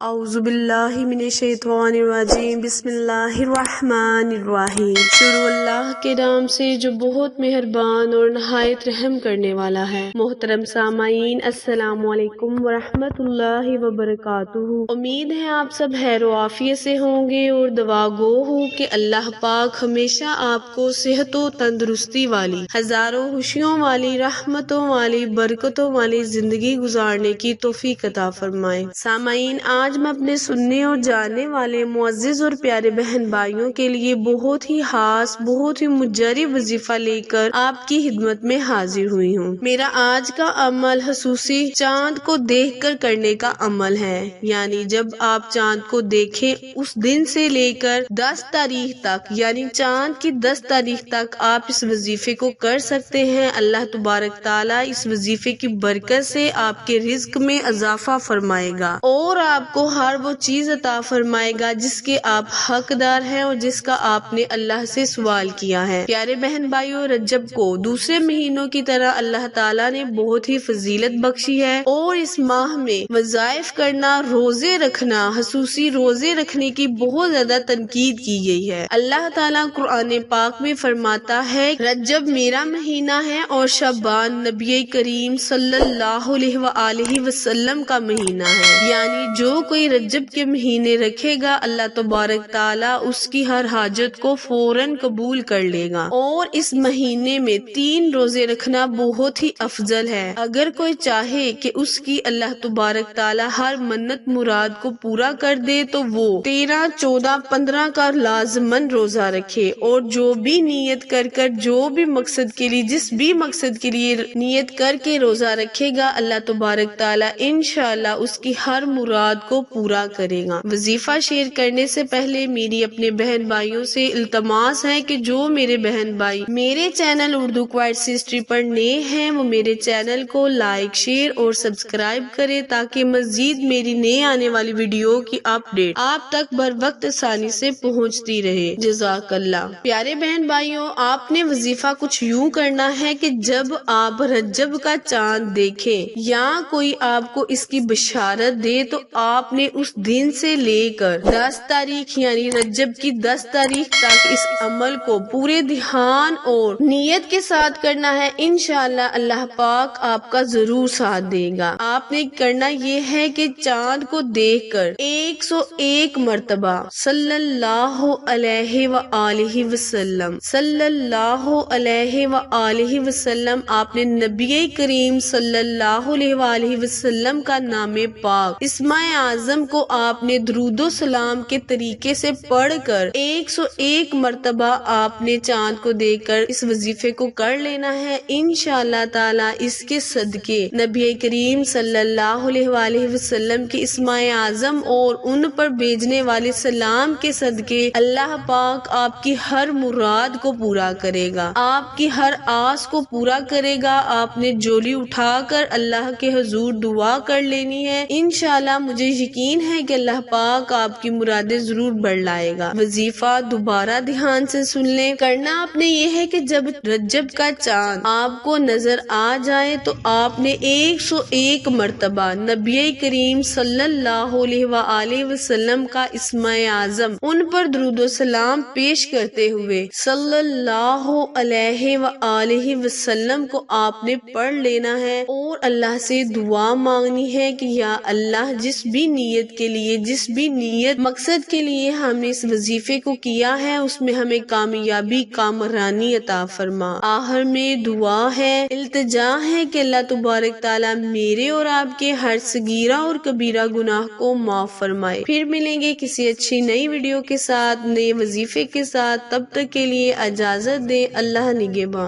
اعوذ باللہ من الشیطان الرجیم بسم اللہ الرحمن الرحیم۔ شروع اللہ کے نام سے جو بہت مہربان اور نہایت رحم کرنے والا ہے۔ محترم سامعین، السلام علیکم ورحمۃ اللہ وبرکاتہ۔ امید ہے آپ سب خیر و عافیت سے ہوں گے اور دعا گو ہوں کہ اللہ پاک ہمیشہ آپ کو صحت و تندرستی والی، ہزاروں خوشیوں والی، رحمتوں والی، برکتوں والی زندگی گزارنے کی توفیق عطا فرمائے۔ سامعین، آج میں اپنے سننے اور جاننے والے معزز اور پیارے بہن بھائیوں کے لیے بہت ہی خاص، بہت ہی مجرب وظیفہ لے کر آپ کی خدمت میں حاضر ہوئی ہوں۔ میرا آج کا عمل خصوصی چاند کو دیکھ کر کرنے کا عمل ہے، یعنی جب آپ چاند کو دیکھیں اس دن سے لے کر 10 تاریخ تک، یعنی چاند کی 10 تاریخ تک آپ اس وظیفے کو کر سکتے ہیں۔ اللہ تبارک تعالیٰ اس وظیفے کی برکت سے آپ کے رزق میں اضافہ فرمائے گا اور آپ کو ہر وہ چیز عطا فرمائے گا جس کے آپ حقدار ہیں اور جس کا آپ نے اللہ سے سوال کیا ہے۔ پیارے بہن بھائیوں، رجب کو دوسرے مہینوں کی طرح اللہ تعالیٰ نے بہت ہی فضیلت بخشی ہے اور اس ماہ میں وظائف کرنا، روزے رکھنا، خصوصی روزے رکھنے کی بہت زیادہ تنقید کی گئی ہے۔ اللہ تعالیٰ قرآن پاک میں فرماتا ہے، رجب میرا مہینہ ہے اور شعبان نبی کریم صلی اللہ علیہ وآلہ وسلم کا مہینہ ہے، یعنی جو کوئی رجب کے مہینے رکھے گا اللہ تبارک تعالیٰ اس کی ہر حاجت کو فوراً قبول کر لے گا۔ اور اس مہینے میں 3 روزے رکھنا بہت ہی افضل ہے۔ اگر کوئی چاہے کہ اس کی اللہ تبارک تعالیٰ ہر منت مراد کو پورا کر دے تو وہ 13، 14، 15 کا لازماً روزہ رکھے، اور جو بھی نیت کر جو بھی مقصد کے لیے، جس بھی مقصد کے لیے نیت کر کے روزہ رکھے گا اللہ تبارک تعالیٰ انشاءاللہ اس کی ہر مراد کو پورا کرے گا۔ وظیفہ شیئر کرنے سے پہلے میری اپنے بہن بھائیوں سے التماس ہے کہ جو میرے بہن بھائی میرے چینل اردو کوئٹس ہسٹری پر نئے ہیں وہ میرے چینل کو لائک، شیئر اور سبسکرائب کرے تاکہ مزید میری نئے آنے والی ویڈیو کی اپڈیٹ آپ تک بر وقت آسانی سے پہنچتی رہے۔ جزاک اللہ۔ پیارے بہن بھائیوں، آپ نے وظیفہ کچھ یوں کرنا ہے کہ جب آپ رجب کا چاند دیکھیں یا کوئی آپ کو اس کی بشارت دے تو آپ نے اس دن سے لے کر 10 تاریخ یعنی رجب کی 10 تاریخ تک اس عمل کو پورے دھیان اور نیت کے ساتھ کرنا ہے۔ انشاءاللہ اللہ پاک آپ کا ضرور ساتھ دے گا۔ آپ نے کرنا یہ ہے کہ چاند کو دیکھ کر 101 مرتبہ صلی اللہ علیہ وآلہ وسلم، صلی اللہ علیہ وآلہ وسلم، آپ نے نبی کریم صلی اللہ علیہ وآلہ وسلم کا نام پاک اسماء اعظم کو آپ نے درود و سلام کے طریقے سے پڑھ کر 101 مرتبہ آپ نے چاند کو دیکھ کر اس وظیفے کو کر لینا ہے۔ انشاءاللہ تعالی اس کے صدقے نبی کریم صلی اللہ علیہ وآلہ وسلم کے اسماء اعظم اور ان پر بھیجنے والے سلام کے صدقے اللہ پاک آپ کی ہر مراد کو پورا کرے گا، آپ کی ہر آس کو پورا کرے گا۔ آپ نے جولی اٹھا کر اللہ کے حضور دعا کر لینی ہے۔ انشاءاللہ مجھے یقین ہے کہ اللہ پاک آپ کی مرادیں ضرور بڑھ لائے گا۔ وظیفہ دوبارہ دھیان سے سن لیں۔ کرنا آپ نے یہ ہے کہ جب رجب کا چاند آپ کو نظر آ جائے تو آپ نے 101 مرتبہ نبی کریم صلی اللہ علیہ وآلہ وسلم کا اسماء اعظم ان پر درود و سلام پیش کرتے ہوئے صلی اللہ علیہ وآلہ وسلم کو آپ نے پڑھ لینا ہے اور اللہ سے دعا مانگنی ہے کہ یا اللہ جس بھی نیت کے لیے، جس بھی نیت مقصد کے لیے ہم نے اس وظیفے کو کیا ہے اس میں ہمیں کامیابی، کامرانی عطا فرما۔ آخر میں دعا ہے، التجا ہے کہ اللہ تبارک تعالیٰ میرے اور آپ کے ہر صغیرہ اور کبیرہ گناہ کو معاف فرمائے۔ پھر ملیں گے کسی اچھی نئی ویڈیو کے ساتھ، نئے وظیفے کے ساتھ، تب تک کے لیے اجازت دیں۔ اللہ نگہبان۔